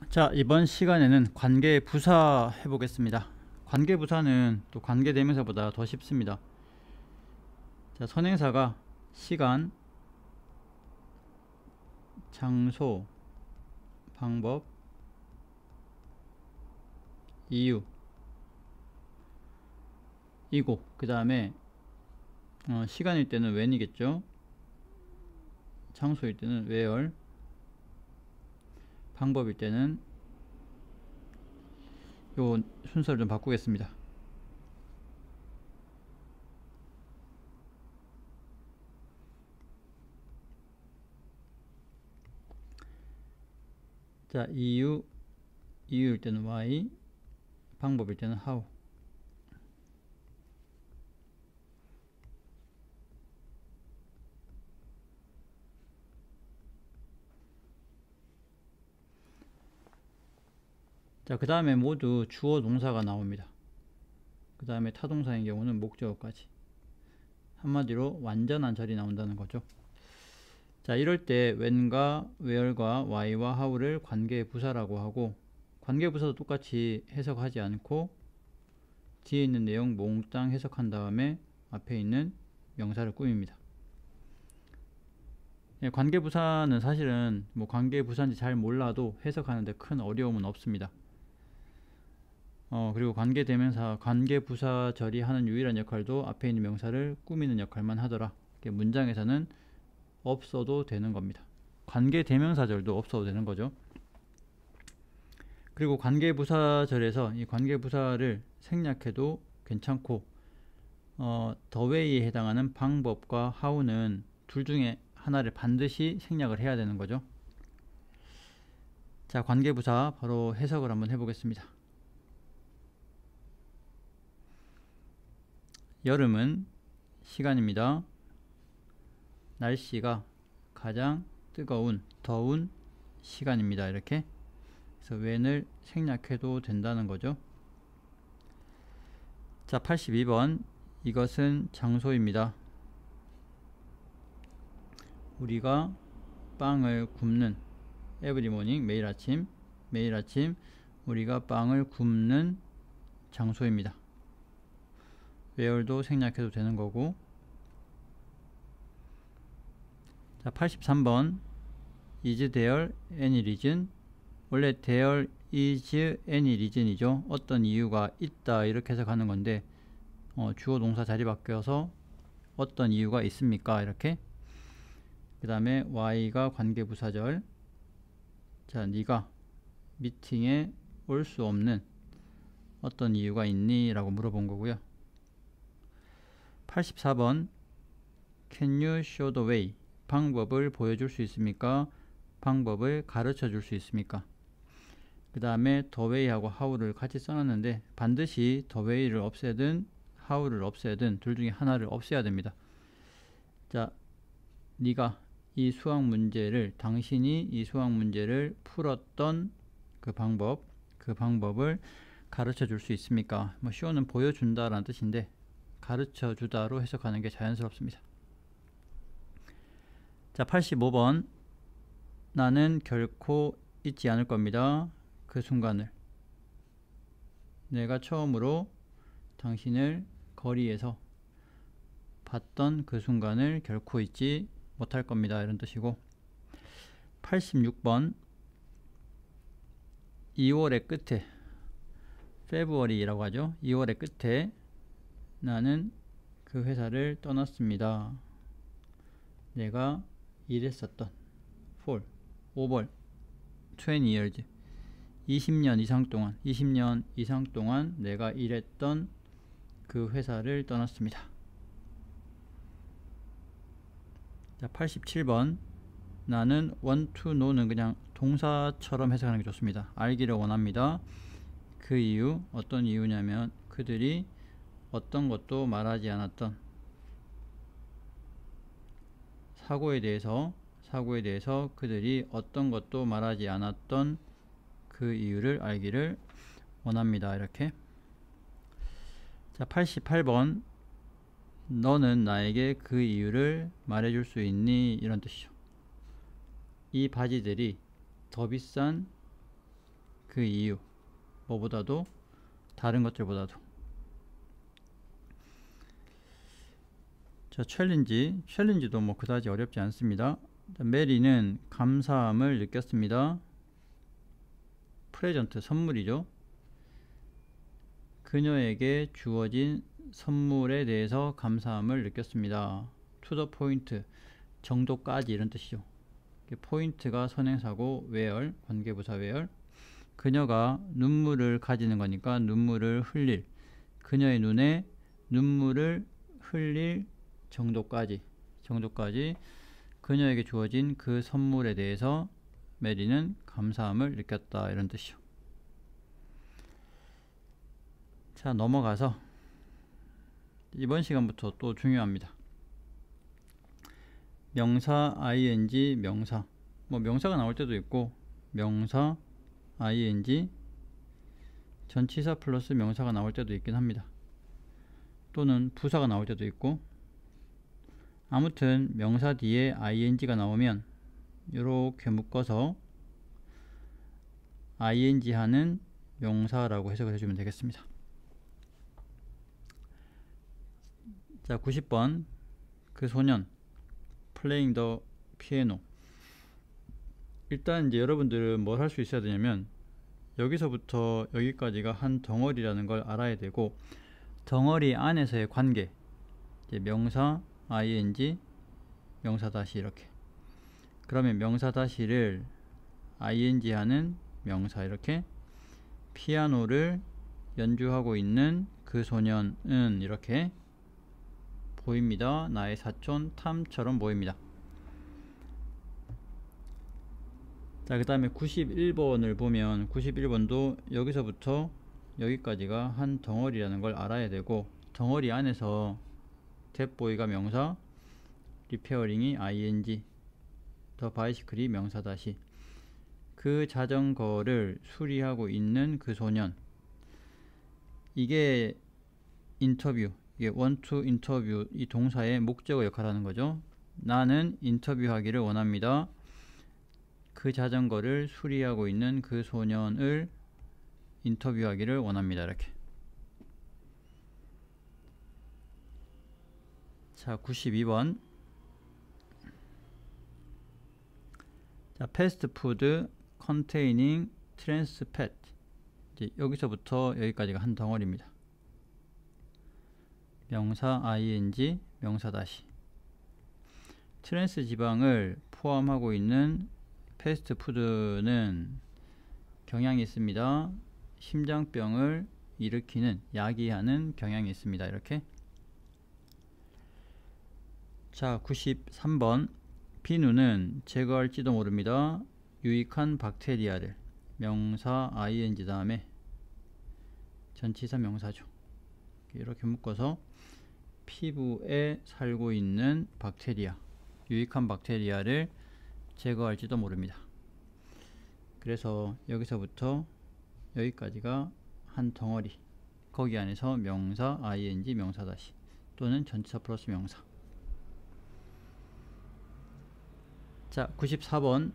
자, 이번 시간에는 관계부사 해보겠습니다. 관계부사는 또 관계대명사보다 더 쉽습니다. 자, 선행사가 시간, 장소, 방법, 이유, 이고, 그 다음에 시간일 때는 when이겠죠. 장소일 때는 where, 방법일 때는 요 순서를 좀 바꾸겠습니다. 자, 이유일 때는 why, 방법일 때는 how. 자, 그 다음에 모두 주어 동사가 나옵니다. 그 다음에 타동사인 경우는 목적어까지. 한마디로 완전한 절이 나온다는 거죠. 자, 이럴 때 when과 where과 why와 how를 관계부사라고 하고, 관계부사도 똑같이 해석하지 않고 뒤에 있는 내용 몽땅 해석한 다음에 앞에 있는 명사를 꾸밉니다. 관계부사는 사실은 뭐 관계부사인지 잘 몰라도 해석하는데 큰 어려움은 없습니다. 그리고 관계대명사, 관계부사절이 하는 유일한 역할도 앞에 있는 명사를 꾸미는 역할만 하더라. 문장에서는 없어도 되는 겁니다. 관계대명사절도 없어도 되는 거죠. 그리고 관계부사절에서 이 관계부사를 생략해도 괜찮고, the way에 해당하는 방법과 how는 둘 중에 하나를 반드시 생략을 해야 되는 거죠. 자, 관계부사 바로 해석을 한번 해보겠습니다. 여름은 시간입니다. 날씨가 가장 뜨거운, 더운 시간입니다. 이렇게. 그래서 when을 생략해도 된다는 거죠. 자, 82번. 이것은 장소입니다. 우리가 빵을 굽는, every morning, 매일 아침 우리가 빵을 굽는 장소입니다. where도 생략해도 되는 거고. 자, 83번. is there any reason? 원래 there is any reason이죠. 어떤 이유가 있다 이렇게 해석하는 건데, 주어 동사 자리 바뀌어서 어떤 이유가 있습니까? 이렇게. 그 다음에 why가 관계부사절. 자, 네가 미팅에 올 수 없는 어떤 이유가 있니? 라고 물어본 거고요. 84번. Can you show the way? 방법을 보여줄 수 있습니까? 방법을 가르쳐 줄 수 있습니까? 그 다음에 the way하고 how를 같이 써놨는데 반드시 the way를 없애든 how를 없애든 둘 중에 하나를 없애야 됩니다. 자, 네가 이 수학 문제를, 당신이 이 수학 문제를 풀었던 그 방법을 가르쳐 줄 수 있습니까? 뭐 show는 보여준다 라는 뜻인데 가르쳐 주다로 해석하는 게 자연스럽습니다. 자, 85번. 나는 결코 잊지 않을 겁니다. 그 순간을. 내가 처음으로 당신을 거리에서 봤던 그 순간을 결코 잊지 못할 겁니다. 이런 뜻이고. 86번. 2월의 끝에, February라고 하죠. 2월의 끝에 나는 그 회사를 떠났습니다. 내가 일했었던 for over 20 years 20년 이상 동안 내가 일했던 그 회사를 떠났습니다. 자, 87번. 나는 want to know는 그냥 동사처럼 해석하는 게 좋습니다. 알기를 원합니다. 그 이유, 어떤 이유냐면 그들이 어떤 것도 말하지 않았던 사고에 대해서 그들이 어떤 것도 말하지 않았던 그 이유를 알기를 원합니다. 이렇게. 자, 88번. 너는 나에게 그 이유를 말해줄 수 있니? 이런 뜻이죠. 이 바지들이 더 비싼 그 이유, 뭐보다도, 다른 것들보다도. 자, 챌린지도 뭐 그다지 어렵지 않습니다. 메리는 감사함을 느꼈습니다. 프레젠트, 선물이죠. 그녀에게 주어진 선물에 대해서 감사함을 느꼈습니다. to the point, 정도까지, 이런 뜻이죠. 포인트가 선행사고 where, 관계부사 where. 그녀가 눈물을 가지는 거니까 눈물을 흘릴, 그녀의 눈에 눈물을 흘릴 정도까지 그녀에게 주어진 그 선물에 대해서 메리는 감사함을 느꼈다, 이런 뜻이죠. 자, 넘어가서 이번 시간부터 또 중요합니다. 명사, ing, 명사. 뭐 명사가 나올 때도 있고, 명사, ing, 전치사 플러스 명사가 나올 때도 있긴 합니다. 또는 부사가 나올 때도 있고, 아무튼 명사 뒤에 ing가 나오면 이렇게 묶어서 ing 하는 명사라고 해석을 해주면 되겠습니다. 자, 90번. 그 소년 playing the piano. 일단 이제 여러분들은 뭘 할 수 있어야 되냐면, 여기서부터 여기까지가 한 덩어리라는 걸 알아야 되고, 덩어리 안에서의 관계, 이제 명사, ing, 명사 다시, 이렇게. 그러면 명사 다시를 ing 하는 명사, 이렇게. 피아노를 연주하고 있는 그 소년은 이렇게 보입니다. 나의 사촌 탐처럼 보입니다. 자, 그 다음에 91번을 보면, 91번도 여기서부터 여기까지가 한 덩어리라는 걸 알아야 되고, 덩어리 안에서 that boy가 명사, repairing이 ing, the bicycle이 명사 다시, 그 자전거를 수리하고 있는 그 소년, 이게 인터뷰, 이게 want to interview, 이 동사의 목적어 역할을 하는 거죠. 나는 인터뷰하기를 원합니다. 그 자전거를 수리하고 있는 그 소년을 인터뷰하기를 원합니다. 이렇게. 자, 92번. 자, fast food containing trans fat. 이제 여기서부터 여기까지가 한 덩어리입니다. 명사 ing, 명사 다시. 트랜스 지방을 포함하고 있는 패스트푸드는 경향이 있습니다. 심장병을 일으키는, 야기하는 경향이 있습니다. 이렇게. 자, 93번. 비누는 제거할지도 모릅니다. 유익한 박테리아를. 명사 ing 다음에 전치사 명사죠. 이렇게 묶어서 피부에 살고 있는 박테리아, 유익한 박테리아를 제거할지도 모릅니다. 그래서 여기서부터 여기까지가 한 덩어리, 거기 안에서 명사 ing, 명사 다시, 또는 전치사 플러스 명사. 자, 94번.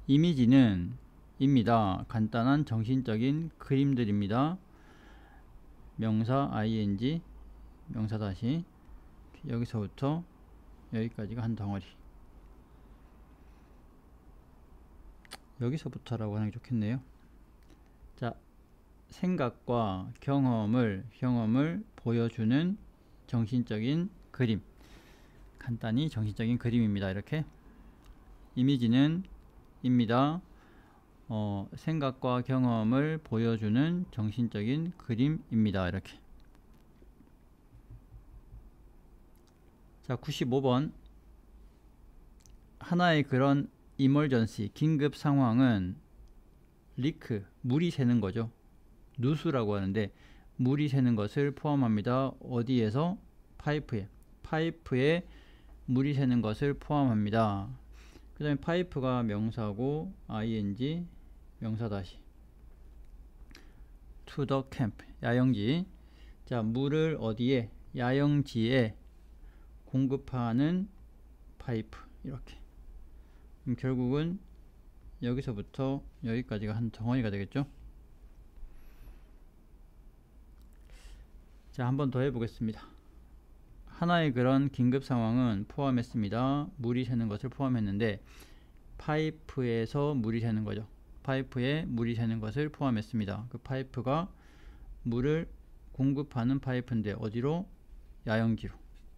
이미지는 입니다. 간단한 정신적인 그림들입니다. 명사 ing, 명사 다시, 여기서부터 여기까지가 한 덩어리. 여기서부터라고 하는 게 좋겠네요. 자, 생각과 경험을 보여주는 정신적인 그림, 간단히 정신적인 그림입니다. 이렇게. 이미지는 입니다. 생각과 경험을 보여주는 정신적인 그림입니다. 이렇게. 자, 95번. 하나의 그런 이멀전시, 긴급 상황은 리크, 물이 새는 거죠. 누수라고 하는데, 물이 새는 것을 포함합니다. 어디에서? 파이프에 물이 새는 것을 포함합니다. 그 다음에 파이프가 명사고 ing, 명사 다시. to the camp, 야영지. 자, 물을 어디에? 야영지에 공급하는 파이프. 이렇게. 그럼 결국은 여기서부터 여기까지가 한 덩어리가 되겠죠. 자, 한 번 더 해보겠습니다. 하나의 그런 긴급 상황은 포함했습니다. 물이 새는 것을 포함했는데 파이프에서 물이 새는 거죠. 파이프에 물이 새는 것을 포함했습니다. 그 파이프가 물을 공급하는 파이프인데 어디로? 야영지로.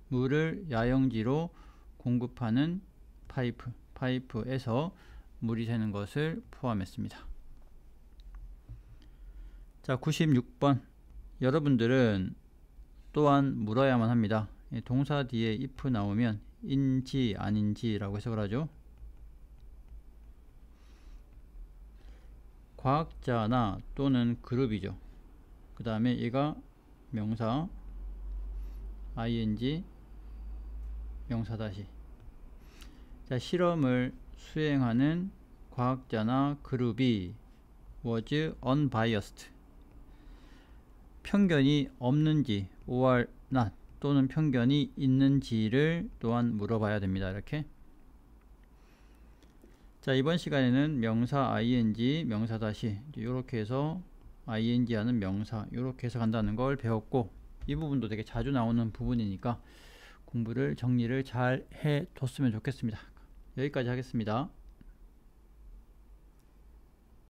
물을 야영지로 공급하는 파이프에서 물이 새는 것을 포함했습니다. 자, 96번. 여러분들은 또한 물어야만 합니다. 동사 뒤에 if 나오면 인지 아닌지 라고 해석을 하죠. 과학자나 또는 그룹이죠. 그 다음에 얘가 명사 ing 명사 다시. 자, 실험을 수행하는 과학자나 그룹이 was unbiased. 편견이 없는지 or not 또는 편견이 있는지를 또한 물어봐야 됩니다. 이렇게. 자, 이번 시간에는 명사 ing 명사 다시 이렇게 해서 ing 하는 명사 이렇게 해서 간다는 걸 배웠고, 이 부분도 되게 자주 나오는 부분이니까 공부를 정리를 잘 해뒀으면 좋겠습니다. 여기까지 하겠습니다.